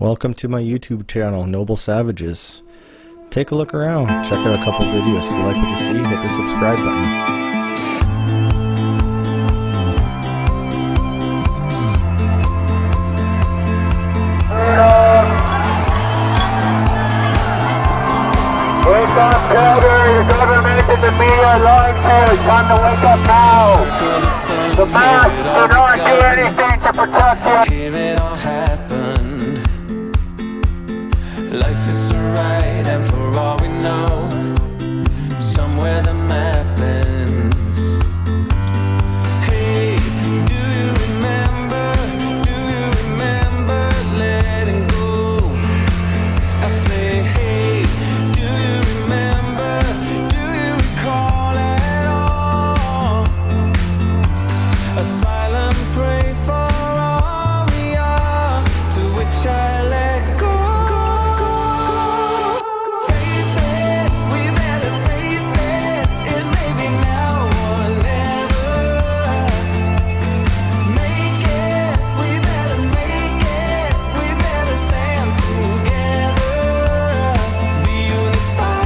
Welcome to my YouTube channel, Noble Savages. Take a look around, check out a couple videos. If you like what you see, hit the subscribe button. Wake up, Calgary! The government and the media are lying to you. It's time to wake up now. The masks do not do anything to protect you. Here it all happened. Life is so right, and for all we know, somewhere the map ends. Hey, do you remember letting go? I say, hey, do you recall at all? A silent prayer for all we are, to which I let go. Face it, we better face it. It may be now or never. Make it, we better make it. We better stand together. Be unified.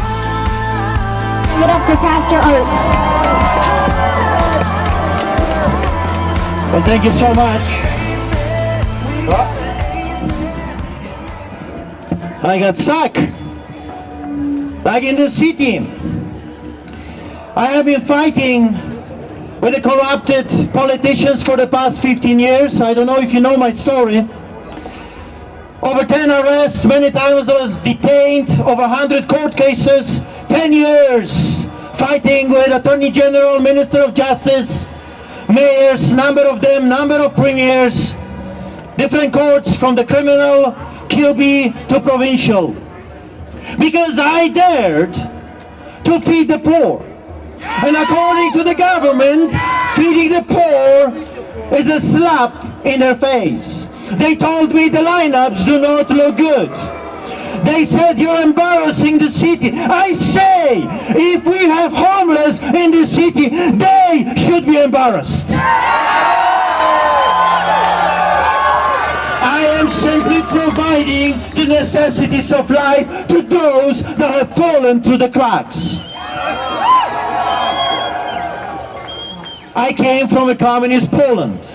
Give it up for Pastor Art. Well, thank you so much. I got stuck, like in the city. I have been fighting with the corrupted politicians for the past 15 years. I don't know if you know my story. Over 10 arrests, many times I was detained, over 100 court cases, 10 years fighting with Attorney General, Minister of Justice, mayors, number of them, number of premiers, different courts from the criminal, QB to provincial. Because I dared to feed the poor. And according to the government, feeding the poor is a slap in their face. They told me the lineups do not look good. They said you're embarrassing the city. I say, if we have homeless in the city, they should be embarrassed. I am simply providing the necessities of life to those that have fallen through the cracks. I came from a communist Poland.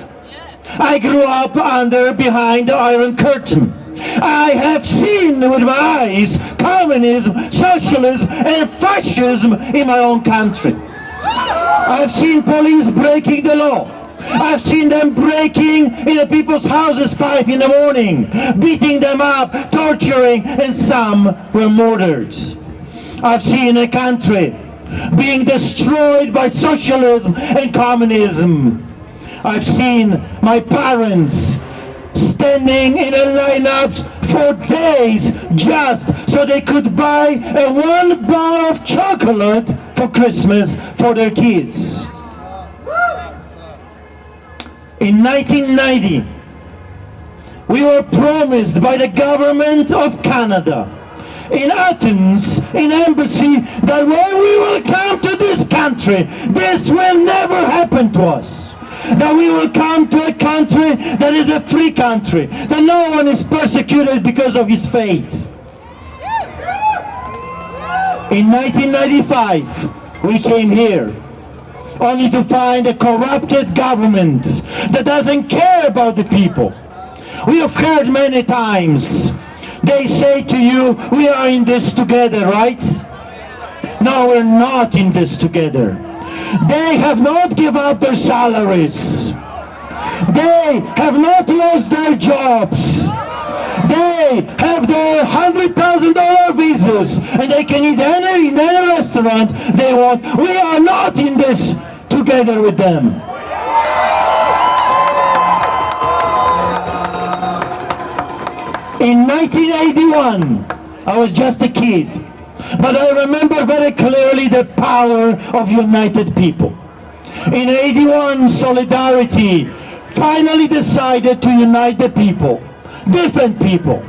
I grew up behind the Iron Curtain. I have seen with my eyes communism, socialism and fascism in my own country. I've seen police breaking the law. I've seen them breaking into people's houses 5 in the morning, beating them up, torturing, and some were murdered. I've seen a country being destroyed by socialism and communism. I've seen my parents standing in a lineups for days just so they could buy a 1 bar of chocolate for Christmas for their kids. In 1990, we were promised by the government of Canada in Athens, in embassy, that when we will come to this country, this will never happen to us. That we will come to a country that is a free country, that no one is persecuted because of his faith. In 1995, we came here, only to find a corrupted government that doesn't care about the people. We have heard many times, they say to you, we are in this together, right? No, we're not in this together. They have not given up their salaries. They have not lost their jobs. They have their $100,000 visas and they can eat in any restaurant they want. We are not in this together with them. In 1981, I was just a kid, but I remember very clearly the power of united people. In 81, Solidarity finally decided to unite the people, different people,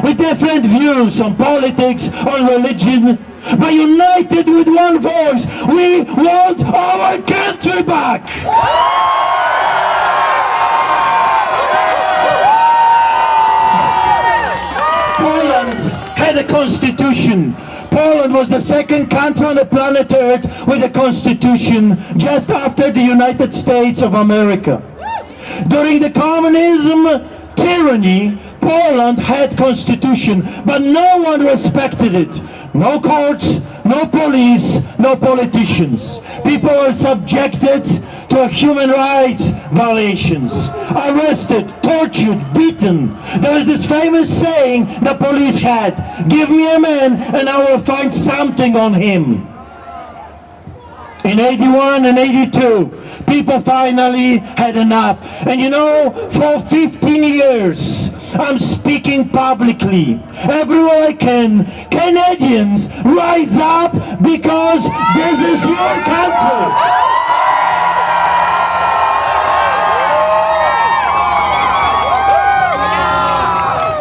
with different views on politics, on religion, but united with one voice. We want our country back! had a constitution. Poland was the second country on the planet Earth with a constitution, just after the United States of America. During the communism tyranny, Poland had constitution, but no one respected it. No courts, no police, no politicians. People were subjected to human rights violations, arrested, tortured, beaten. There was this famous saying the police had, "Give me a man and I will find something on him." In 81 and 82, people finally had enough. And you know, for 15 years, I'm speaking publicly. Everywhere I can, Canadians, rise up, because this is your country.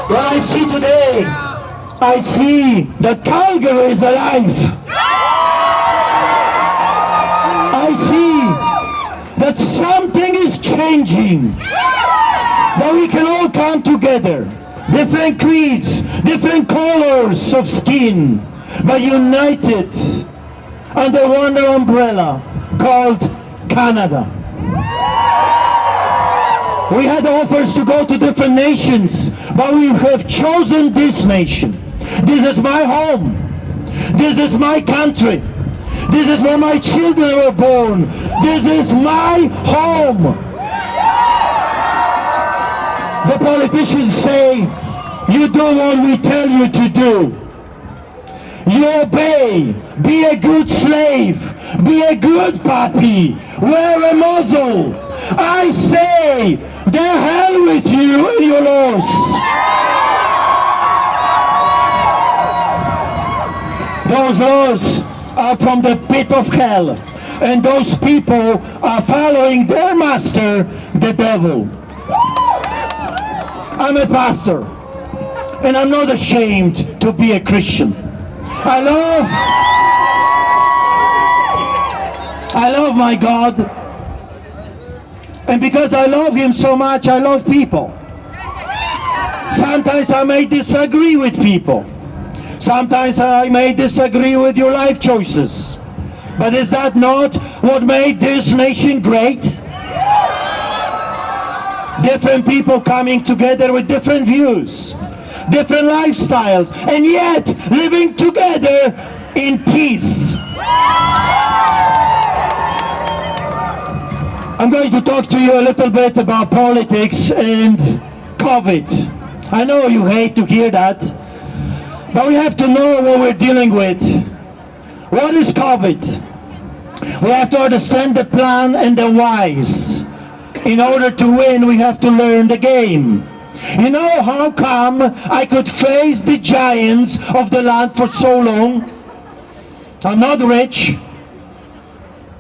What I see today, I see that Calgary is alive. I see that something is changing, that we can all come together, different creeds, different colors of skin, but united under one umbrella called Canada. We had offers to go to different nations, but we have chosen this nation. This is my home. This is my country. This is where my children were born. This is my home. The politicians say, you do what we tell you to do. You obey. Be a good slave. Be a good puppy. Wear a muzzle. I say, the hell with you and your laws. Those laws are from the pit of hell, and those people are following their master, the devil. I'm a pastor, and I'm not ashamed to be a Christian. I love my God, and because I love Him so much, I love people. Sometimes I may disagree with people. Sometimes I may disagree with your life choices. But is that not what made this nation great? Different people coming together with different views, different lifestyles, and yet living together in peace. I'm going to talk to you a little bit about politics and COVID. I know you hate to hear that, but we have to know what we're dealing with. What is COVID? We have to understand the plan and the whys. In order to win, we have to learn the game. You know how come I could face the giants of the land for so long? I'm not rich.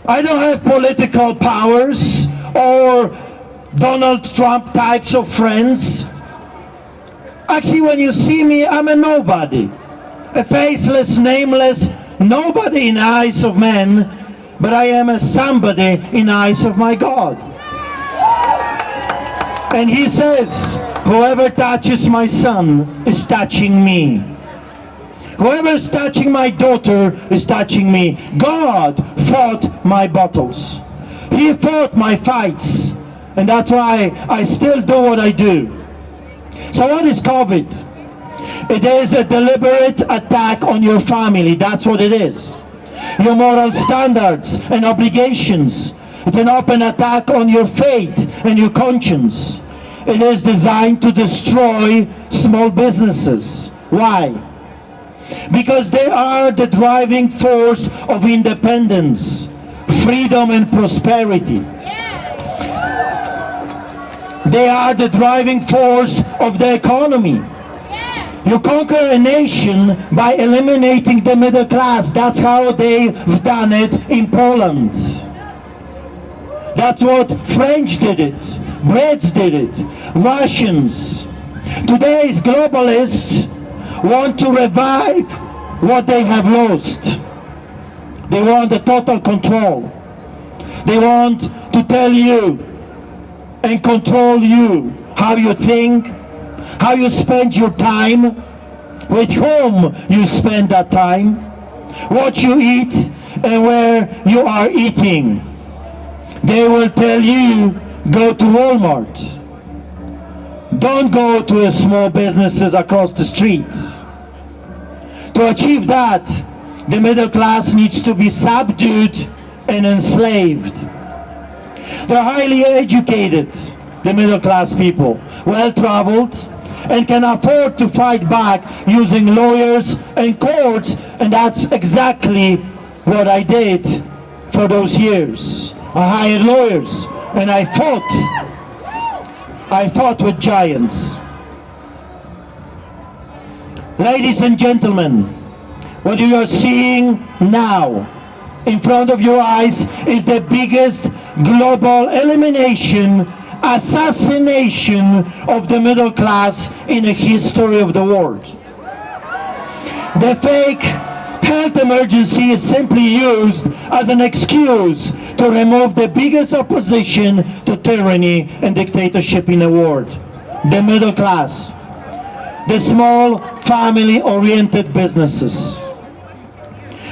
I don't have political powers or Donald Trump types of friends. Actually, when you see me, I'm a nobody. A faceless, nameless nobody in the eyes of men, but I am a somebody in the eyes of my God. And He says, whoever touches my son is touching me. Whoever is touching my daughter is touching me. God fought my battles. He fought my fights. And that's why I still do what I do. So what is COVID? It is a deliberate attack on your family. That's what it is. Your moral standards and obligations. It's an open attack on your faith and your conscience. It is designed to destroy small businesses. Why? Because they are the driving force of independence, freedom and prosperity. They are the driving force of the economy. You conquer a nation by eliminating the middle class. That's how they've done it in Poland. That's what French did it, Brits did it, Russians. Today's globalists want to revive what they have lost. They want the total control. They want to tell you and control you how you think, how you spend your time. with whom you spend that time, what you eat, and where you are eating. They will tell you, go to Walmart. Don't go to the small businesses across the streets. To achieve that, the middle class needs to be subdued and enslaved. They're highly educated, the middle class people, well-traveled, and can afford to fight back using lawyers and courts, and that's exactly what I did for those years. I hired lawyers and I fought with giants. Ladies and gentlemen, what you are seeing now in front of your eyes is the biggest global elimination, assassination of the middle class in the history of the world. The fake health emergency is simply used as an excuse to remove the biggest opposition to tyranny and dictatorship in the world, the middle class, the small family-oriented businesses.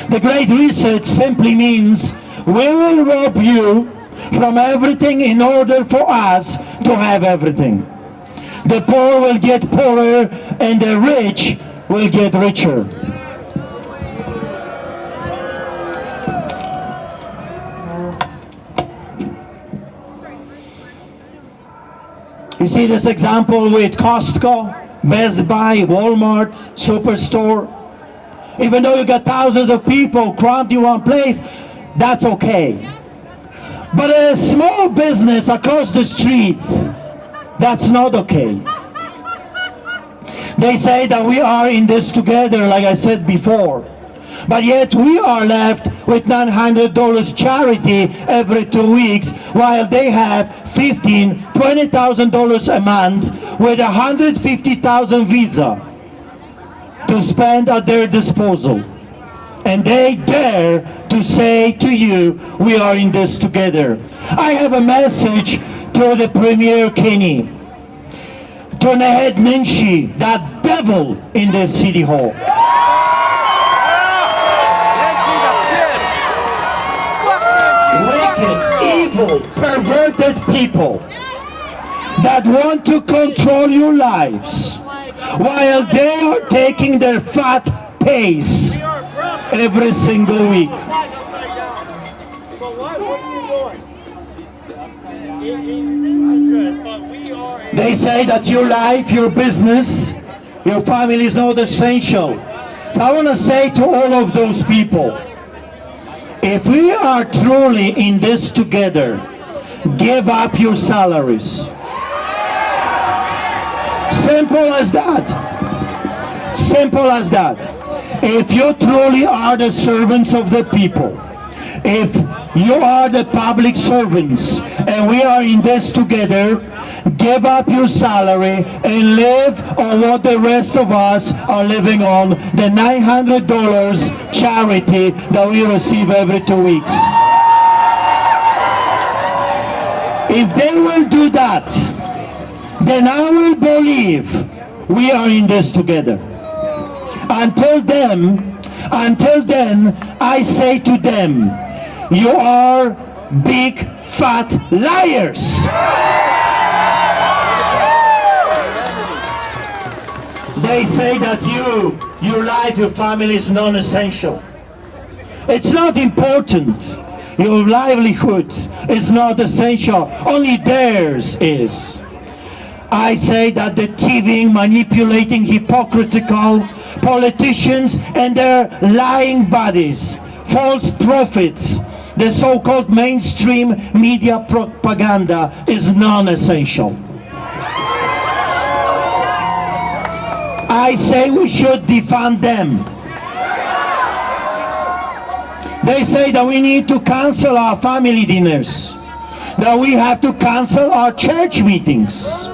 The Great Reset simply means we will rob you from everything in order for us to have everything. The poor will get poorer and the rich will get richer. You see this example with Costco, Best Buy, Walmart, Superstore. Even though you got thousands of people crammed in one place, that's okay. But a small business across the street, that's not okay. They say that we are in this together, like I said before. But yet we are left with $900 charity every 2 weeks, while they have $15,000, $20,000 a month with $150,000 visa to spend at their disposal. And they dare to say to you, we are in this together. I have a message to the Premier Kenny, to Naheed Nenshi, that devil in the City Hall. Wicked, evil, perverted people that want to control your lives while they are taking their fat pays every single week. They say that your life, your business, your family is not essential. So I want to say to all of those people, if we are truly in this together, give up your salaries. Simple as that. Simple as that. If you truly are the servants of the people, if you are the public servants, and we are in this together, give up your salary and live on what the rest of us are living on, the $900 charity that we receive every 2 weeks. If they will do that, then I will believe we are in this together. Until then, I say to them, you are big fat liars. They say that your life, your family is non-essential. It's not important. Your livelihood is not essential. Only theirs is. I say that the thieving, manipulating, hypocritical politicians and their lying bodies, false prophets, the so-called mainstream media propaganda is non-essential. I say we should defund them. They say that we need to cancel our family dinners, that we have to cancel our church meetings,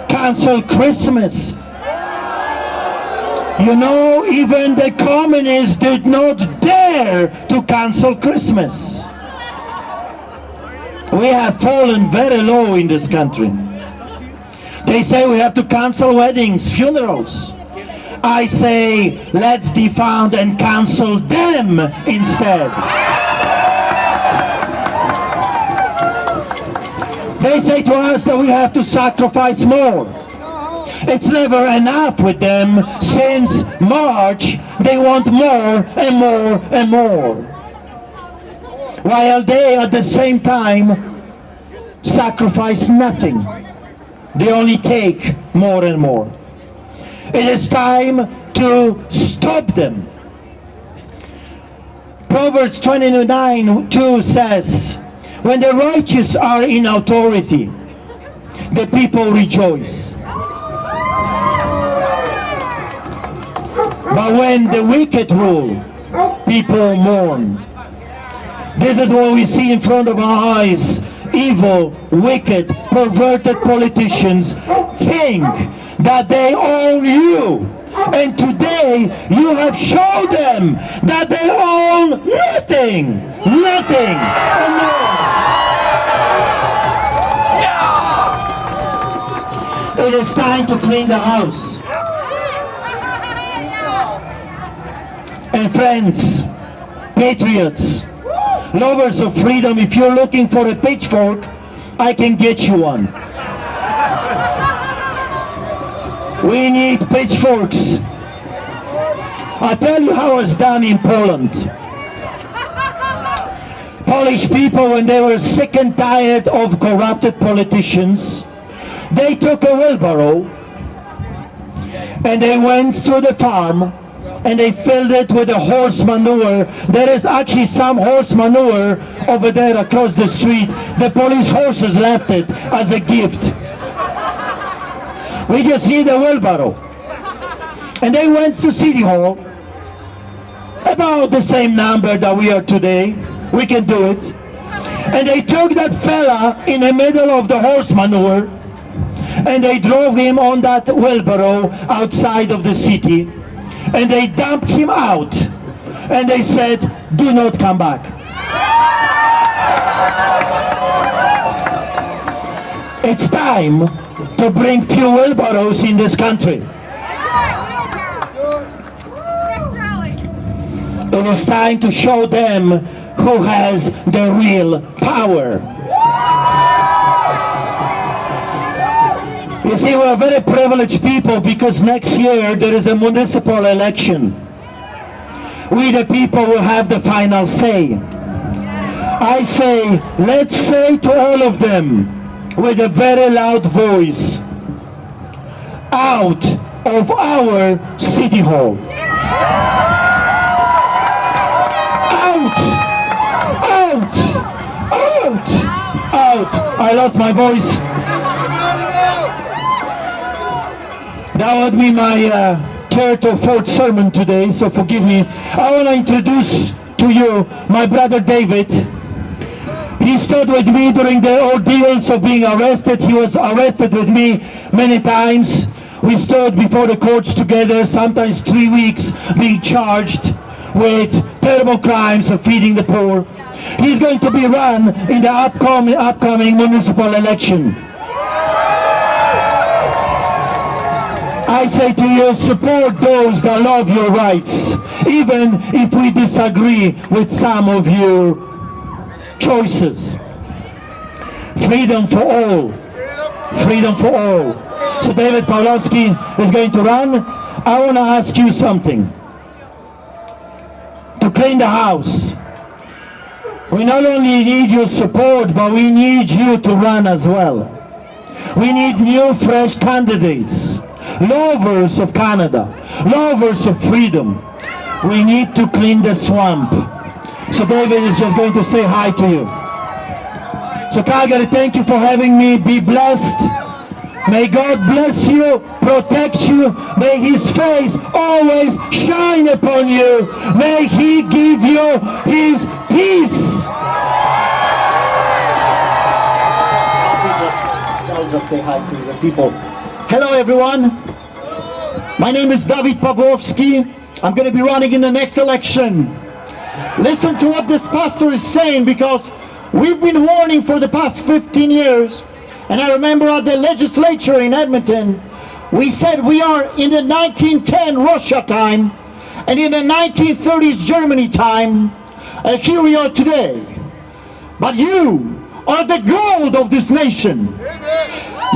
cancel Christmas. You know, even the communists did not dare to cancel Christmas. We have fallen very low in this country. They say we have to cancel weddings, funerals. I say, let's defund and cancel them instead. They say to us that we have to sacrifice more. It's never enough with them. Since March, they want more and more and more. While they, at the same time, sacrifice nothing. They only take more and more. It is time to stop them. Proverbs 29:2 says, when the righteous are in authority, the people rejoice. But when the wicked rule, people mourn. This is what we see in front of our eyes. Evil, wicked, perverted politicians think that they own you. And today you have shown them that they own nothing. Nothing. And no one. It is time to clean the house. And friends, patriots, lovers of freedom, if you're looking for a pitchfork, I can get you one. We need pitchforks. I'll tell you how it's done in Poland. Polish people, when they were sick and tired of corrupted politicians, they took a wheelbarrow and they went to the farm and they filled it with a horse manure. There is actually some horse manure over there across the street. The police horses left it as a gift. We just need a wheelbarrow. And they went to City Hall, about the same number that we are today. We can do it. And they took that fella in the middle of the horse manure and they drove him on that wheelbarrow outside of the city. And they dumped him out and they said, do not come back. It's time to bring few wheelbarrows in this country. It is time to show them who has the real power. You see, we're very privileged people because next year there is a municipal election. We the people will have the final say. I say, let's say to all of them with a very loud voice, out of our City Hall. Out! Out! Out! Out! I lost my voice. That would be my third or fourth sermon today, so forgive me. I want to introduce to you my brother David. He stood with me during the ordeals of being arrested. He was arrested with me many times. We stood before the courts together, sometimes 3 weeks, being charged with terrible crimes of feeding the poor. He's going to be run in the upcoming municipal election. I say to you, support those that love your rights, even if we disagree with some of your choices. Freedom for all. Freedom for all. So David Pawlowski is going to run. I want to ask you something. To clean the house, we not only need your support, but we need you to run as well. We need new, fresh candidates. Lovers of Canada, lovers of freedom. We need to clean the swamp. So David is just going to say hi to you. So Calgary, thank you for having me. Be blessed. May God bless you, protect you. May His face always shine upon you. May He give you His peace. I'll just say hi to the people. Hello everyone, my name is David Pawlowski. I'm going to be running in the next election. Listen to what this pastor is saying, because we've been warning for the past 15 years. And I remember at the legislature in Edmonton, We said we are in the 1910 Russia time and in the 1930s Germany time, and here we are today. But you are the gold of this nation.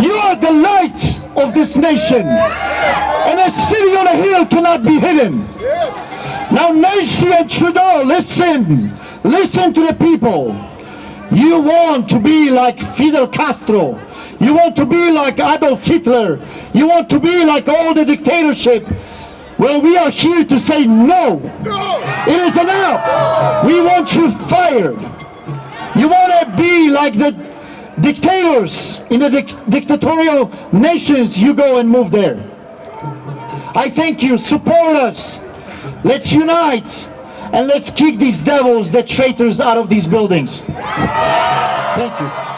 You are the light of this nation. And a city on a hill cannot be hidden. Now Nancy and Trudeau, listen. Listen to the people. You want to be like Fidel Castro. You want to be like Adolf Hitler. You want to be like all the dictatorship. Well, we are here to say no. It is enough. We want you fired. You want to be like the dictators in the dictatorial nations. You go and move there. I thank you. Support us. Let's unite and let's kick these devils, the traitors, out of these buildings. Thank you.